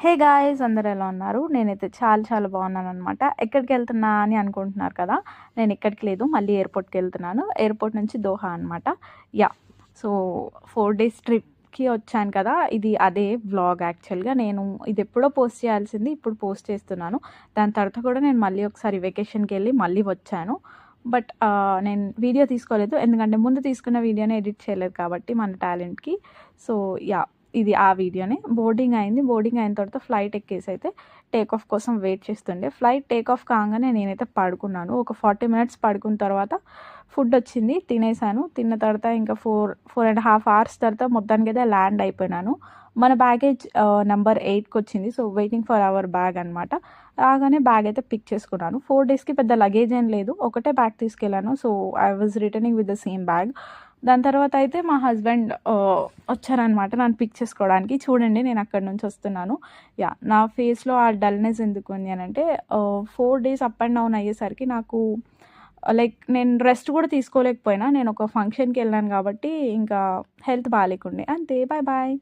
Hey guys, అందరూ ఎలా ఉన్నారు? నేనైతే చాలా చాలా బాగున్నాననమాట. ఎక్కడికి వెళ్తున్నా అని అనుకుంటున్నారు కదా. నేను ఎక్కడికి లేదు, మళ్ళీ ఎయిర్పోర్ట్కి వెళ్తున్నాను. ఎయిర్పోర్ట్ నుంచి దోహా అనమాట. యా, సో 4 days ట్రిప్కి వచ్చాను కదా. ఇది అదే వ్లాగ్. యాక్చువల్గా నేను ఇది ఎప్పుడో పోస్ట్ చేయాల్సింది, ఇప్పుడు పోస్ట్ చేస్తున్నాను. దాని తర్వాత కూడా నేను మళ్ళీ ఒకసారి వెకేషన్కి వెళ్ళి మళ్ళీ వచ్చాను. బట్ నేను వీడియో తీసుకోలేదు, ఎందుకంటే ముందు తీసుకున్న వీడియోని ఎడిట్ చేయలేదు కాబట్టి మన టాలెంట్కి. సో యా, ఇది ఆ వీడియోనే. బోర్డింగ్ అయింది. బోర్డింగ్ అయిన తర్వాత ఫ్లైట్ ఎక్కేసి అయితే టేక్ ఆఫ్ కోసం వెయిట్ చేస్తుండే. ఫ్లైట్ టేక్ ఆఫ్ కాగానే నేనైతే పడుకున్నాను. ఒక 40 minutes పడుకున్న తర్వాత ఫుడ్ వచ్చింది, తినేసాను. తిన్న తర్వాత ఇంకా 4.5 hours తర్వాత మొత్తానికి అయితే ల్యాండ్ అయిపోయినాను. మన బ్యాగేజ్ నెంబర్ 8కి వచ్చింది. So waiting for hour bag అనమాట. రాగానే బ్యాగ్ అయితే పిక్ చేసుకున్నాను. 4 daysకి పెద్ద లగేజ్ ఏం లేదు, ఒకటే బ్యాగ్ తీసుకెళ్ళాను. So I was returning with the same bag. దాని తర్వాత అయితే మా హస్బెండ్ వచ్చారనమాట నన్ను పిక్ చేసుకోవడానికి. చూడండి, నేను అక్కడి నుంచి వస్తున్నాను. యా, నా ఫేస్లో ఆ డల్నెస్ ఎందుకు ఉంది అని అంటే 4 days అప్ అండ్ డౌన్ అయ్యేసరికి నాకు లైక్ నేను రెస్ట్ కూడా తీసుకోలేకపోయినా. నేను ఒక ఫంక్షన్కి వెళ్ళాను కాబట్టి ఇంకా హెల్త్ బాగాలేకుండే. అంతే, బాయ్ బాయ్.